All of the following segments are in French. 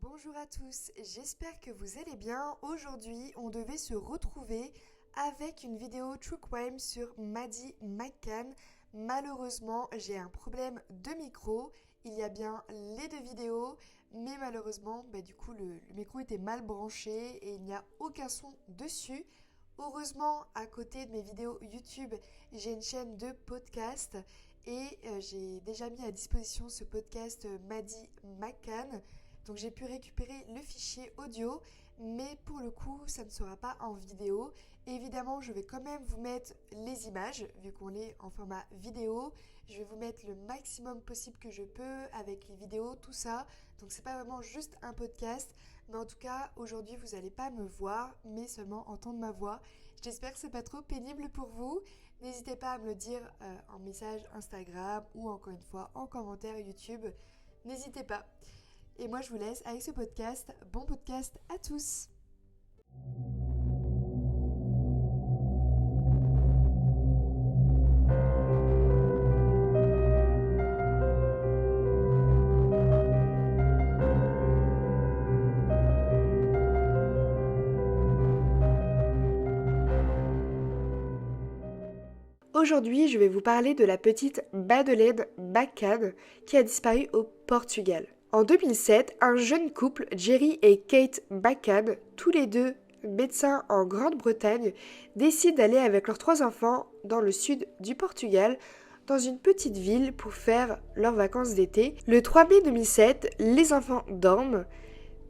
Bonjour à tous, j'espère que vous allez bien. Aujourd'hui, on devait se retrouver avec une vidéo True Crime sur Maddie McCann. Malheureusement, j'ai un problème de micro. Il y a bien les deux vidéos, mais malheureusement, le micro était mal branché et il n'y a aucun son dessus. Heureusement, à côté de mes vidéos YouTube, j'ai une chaîne de podcast et j'ai déjà mis à disposition ce podcast Maddie McCann. Donc j'ai pu récupérer le fichier audio, mais pour le coup, ça ne sera pas en vidéo. Évidemment, je vais quand même vous mettre les images, vu qu'on est en format vidéo. Je vais vous mettre le maximum possible que je peux avec les vidéos, tout ça. Donc c'est pas vraiment juste un podcast, mais en tout cas, aujourd'hui, vous n'allez pas me voir, mais seulement entendre ma voix. J'espère que c'est pas trop pénible pour vous. N'hésitez pas à me le dire en message Instagram ou encore une fois en commentaire YouTube. N'hésitez pas. Et moi je vous laisse avec ce podcast. Bon podcast à tous. Aujourd'hui, je vais vous parler de la petite Madeleine McCann qui a disparu au Portugal. En 2007, un jeune couple, Jerry et Kate McCann, tous les deux médecins en Grande-Bretagne, décident d'aller avec leurs 3 enfants dans le sud du Portugal, dans une petite ville pour faire leurs vacances d'été. Le 3 mai 2007, les enfants dorment.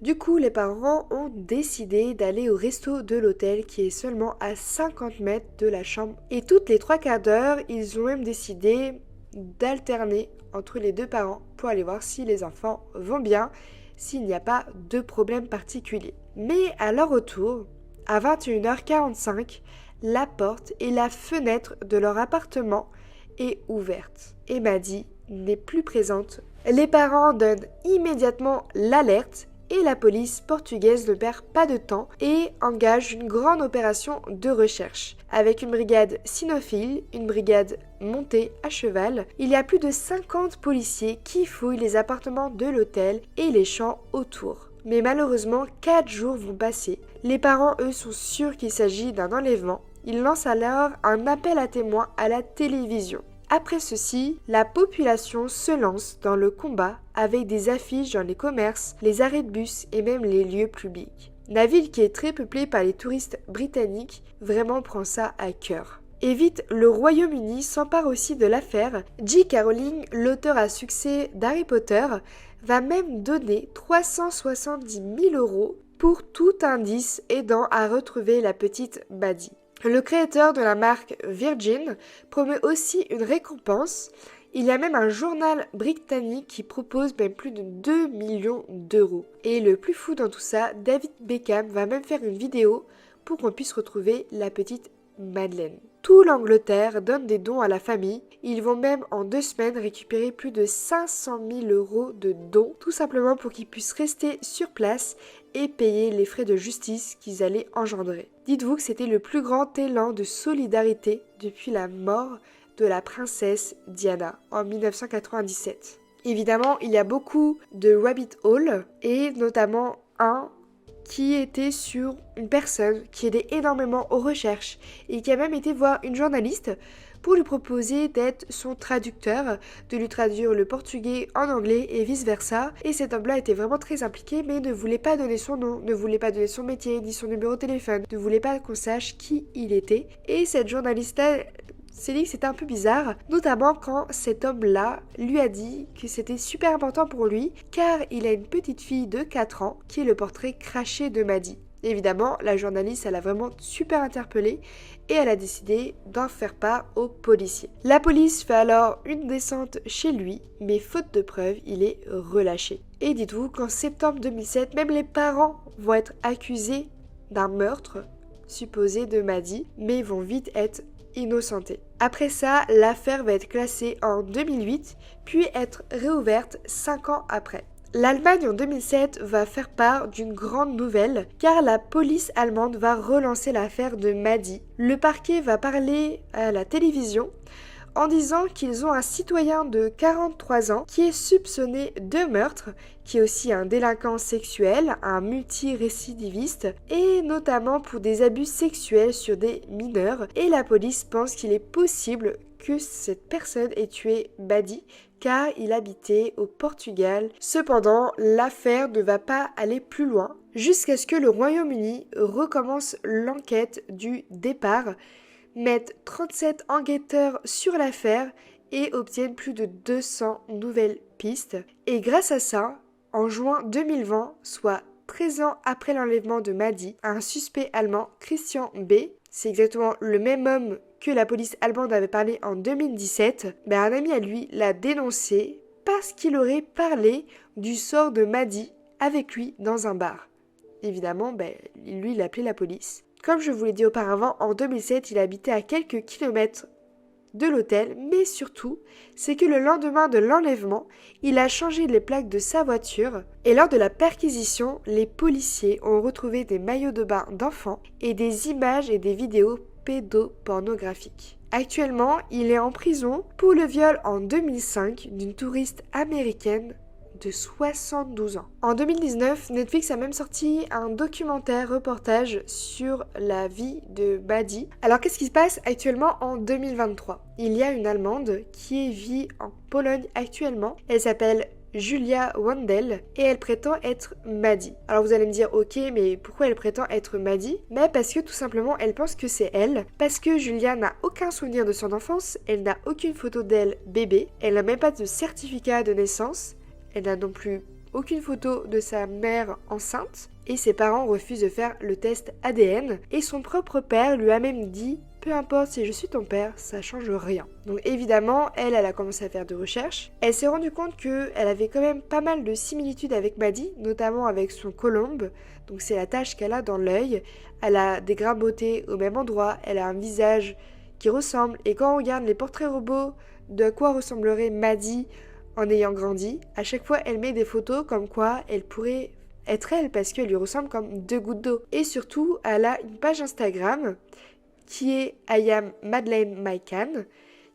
Du coup, les parents ont décidé d'aller au resto de l'hôtel qui est seulement à 50 mètres de la chambre. Et toutes les 3/4 d'heure, ils ont même décidé d'alterner entre les 2 parents pour aller voir si les enfants vont bien, s'il n'y a pas de problème particulier. Mais à leur retour, à 21h45, la porte et la fenêtre de leur appartement est ouverte. Et Maddie n'est plus présente. Les parents donnent immédiatement l'alerte et la police portugaise ne perd pas de temps et engage une grande opération de recherche. Avec une brigade cynophile, une brigade montée à cheval, il y a plus de 50 policiers qui fouillent les appartements de l'hôtel et les champs autour. Mais malheureusement, 4 jours vont passer. Les parents, eux, sont sûrs qu'il s'agit d'un enlèvement. Ils lancent alors un appel à témoins à la télévision. Après ceci, la population se lance dans le combat avec des affiches dans les commerces, les arrêts de bus et même les lieux publics. La ville qui est très peuplée par les touristes britanniques vraiment prend ça à cœur. Et vite, le Royaume-Uni s'empare aussi de l'affaire. J.K. Rowling, l'auteur à succès d'Harry Potter, va même donner 370 000 € pour tout indice aidant à retrouver la petite Maddie. Le créateur de la marque Virgin promet aussi une récompense. Il y a même un journal britannique qui propose même plus de 2 millions d'euros. Et le plus fou dans tout ça, David Beckham va même faire une vidéo pour qu'on puisse retrouver la petite Madeleine. Toute l'Angleterre donne des dons à la famille. Ils vont même en 2 semaines récupérer plus de 500 000 € de dons, tout simplement pour qu'ils puissent rester sur place et payer les frais de justice qu'ils allaient engendrer. Dites-vous que c'était le plus grand élan de solidarité depuis la mort de la princesse Diana en 1997. Évidemment, il y a beaucoup de rabbit hole et notamment un qui était sur une personne qui aidait énormément aux recherches et qui a même été voir une journaliste pour lui proposer d'être son traducteur, de lui traduire le portugais en anglais et vice-versa. Et cet homme-là était vraiment très impliqué mais ne voulait pas donner son nom, ne voulait pas donner son métier ni son numéro de téléphone, ne voulait pas qu'on sache qui il était. Et cette journaliste-là s'est dit que c'était un peu bizarre, notamment quand cet homme-là lui a dit que c'était super important pour lui car il a une petite fille de 4 ans qui est le portrait craché de Maddie. Évidemment, la journaliste, elle a vraiment super interpellé et elle a décidé d'en faire part aux policiers. La police fait alors une descente chez lui, mais faute de preuves, il est relâché. Et dites-vous qu'en septembre 2007, même les parents vont être accusés d'un meurtre supposé de Maddie, mais vont vite être innocentés. Après ça, l'affaire va être classée en 2008, puis être réouverte 5 ans après. L'Allemagne en 2007 va faire part d'une grande nouvelle car la police allemande va relancer l'affaire de Maddie. Le parquet va parler à la télévision en disant qu'ils ont un citoyen de 43 ans qui est soupçonné de meurtre, qui est aussi un délinquant sexuel, un multirécidiviste, et notamment pour des abus sexuels sur des mineurs. Et la police pense qu'il est possible que cette personne ait tué Badi, car il habitait au Portugal. Cependant, l'affaire ne va pas aller plus loin, jusqu'à ce que le Royaume-Uni recommence l'enquête du départ, mettent 37 enquêteurs sur l'affaire et obtiennent plus de 200 nouvelles pistes. Et grâce à ça, en juin 2020, soit 13 ans après l'enlèvement de Madi, un suspect allemand, Christian B., c'est exactement le même homme que la police allemande avait parlé en 2017, un ami à lui l'a dénoncé parce qu'il aurait parlé du sort de Madi avec lui dans un bar. Évidemment, lui, il a appelé la police. Comme je vous l'ai dit auparavant, en 2007, il habitait à quelques kilomètres de l'hôtel, mais surtout, c'est que le lendemain de l'enlèvement, il a changé les plaques de sa voiture et lors de la perquisition, les policiers ont retrouvé des maillots de bain d'enfants et des images et des vidéos pédopornographiques. Actuellement, il est en prison pour le viol en 2005 d'une touriste américaine de 72 ans. En 2019, Netflix a même sorti un documentaire reportage sur la vie de Badi. Alors qu'est-ce qui se passe actuellement en 2023 ? Il y a une Allemande qui vit en Pologne actuellement. Elle s'appelle Julia Wandel et elle prétend être Madi. Alors vous allez me dire ok, mais pourquoi elle prétend être Madi ? Mais parce que tout simplement elle pense que c'est elle, parce que Julia n'a aucun souvenir de son enfance, elle n'a aucune photo d'elle bébé, elle n'a même pas de certificat de naissance, elle n'a non plus aucune photo de sa mère enceinte et ses parents refusent de faire le test ADN et son propre père lui a même dit « Peu importe si je suis ton père, ça change rien ». Donc évidemment, elle a commencé à faire des recherches. Elle s'est rendue compte qu'elle avait quand même pas mal de similitudes avec Madi, notamment avec son colombe. Donc c'est la tache qu'elle a dans l'œil. Elle a des grains de beauté au même endroit, elle a un visage qui ressemble. Et quand on regarde les portraits robots de quoi ressemblerait Madi en ayant grandi, à chaque fois elle met des photos comme quoi elle pourrait être elle parce qu'elle lui ressemble comme deux gouttes d'eau. Et surtout, elle a une page Instagram qui est I am Madeleine Mycan,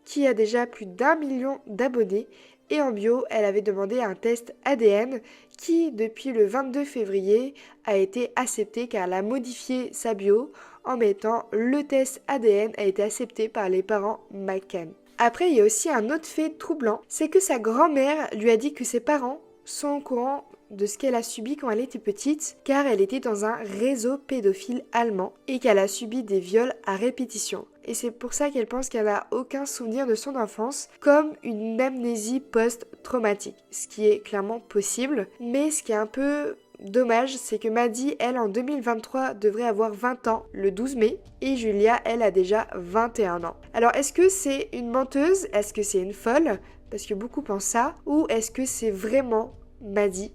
qui a déjà plus d'1 million d'abonnés. Et en bio, elle avait demandé un test ADN qui, depuis le 22 février, a été accepté car elle a modifié sa bio en mettant le test ADN a été accepté par les parents Mycan. Après, il y a aussi un autre fait troublant, c'est que sa grand-mère lui a dit que ses parents sont au courant de ce qu'elle a subi quand elle était petite, car elle était dans un réseau pédophile allemand et qu'elle a subi des viols à répétition. Et c'est pour ça qu'elle pense qu'elle n'a aucun souvenir de son enfance, comme une amnésie post-traumatique, ce qui est clairement possible, mais ce qui est un peu dommage, c'est que Madi, elle, en 2023, devrait avoir 20 ans le 12 mai, et Julia, elle, a déjà 21 ans. Alors, est-ce que c'est une menteuse ? Est-ce que c'est une folle ? Parce que beaucoup pensent ça. Ou est-ce que c'est vraiment Madi ?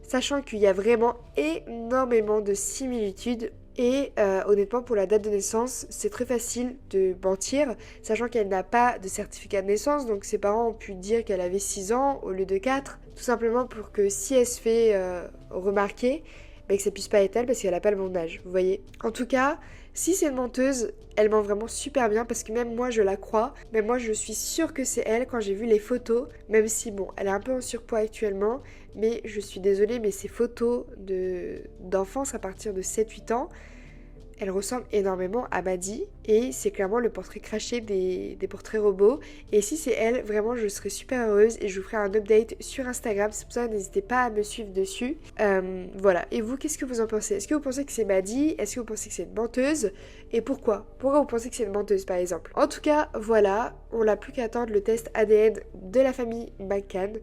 Sachant qu'il y a vraiment énormément de similitudes. Et honnêtement, pour la date de naissance, c'est très facile de mentir, sachant qu'elle n'a pas de certificat de naissance, donc ses parents ont pu dire qu'elle avait 6 ans au lieu de 4, tout simplement pour que si elle se fait remarquer, que ça puisse pas être elle parce qu'elle n'a pas le bon âge, vous voyez. En tout cas, si c'est une menteuse, elle ment vraiment super bien parce que même moi je la crois, mais moi je suis sûre que c'est elle quand j'ai vu les photos, même si bon, elle est un peu en surpoids actuellement, mais je suis désolée, mais ces photos d'enfance à partir de 7-8 ans, elle ressemble énormément à Madi et c'est clairement le portrait craché des portraits robots. Et si c'est elle, vraiment je serais super heureuse et je vous ferai un update sur Instagram. C'est pour ça, n'hésitez pas à me suivre dessus. Voilà. Et vous, qu'est-ce que vous en pensez ? Est-ce que vous pensez que c'est Madi ? Est-ce que vous pensez que c'est une menteuse ? Et pourquoi ? Pourquoi vous pensez que c'est une menteuse par exemple ? En tout cas, voilà, on n'a plus qu'à attendre le test ADN de la famille McCann.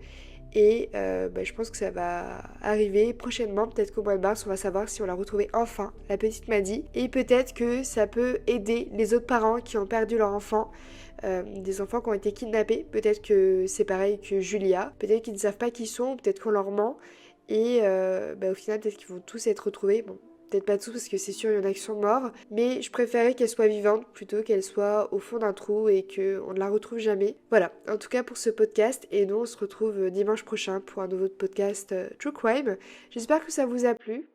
Et je pense que ça va arriver prochainement, peut-être qu'au mois de mars, on va savoir si on l'a retrouvée enfin, la petite Madi. Et peut-être que ça peut aider les autres parents qui ont perdu leur enfant, des enfants qui ont été kidnappés. Peut-être que c'est pareil que Julia, peut-être qu'ils ne savent pas qui ils sont, peut-être qu'on leur ment. Et au final, peut-être qu'ils vont tous être retrouvés. Bon, peut-être pas tous parce que c'est sûr il y en a qui sont morts, mais je préférais qu'elle soit vivante plutôt qu'elle soit au fond d'un trou et qu'on ne la retrouve jamais. Voilà, en tout cas pour ce podcast, et nous on se retrouve dimanche prochain pour un nouveau podcast True Crime. J'espère que ça vous a plu.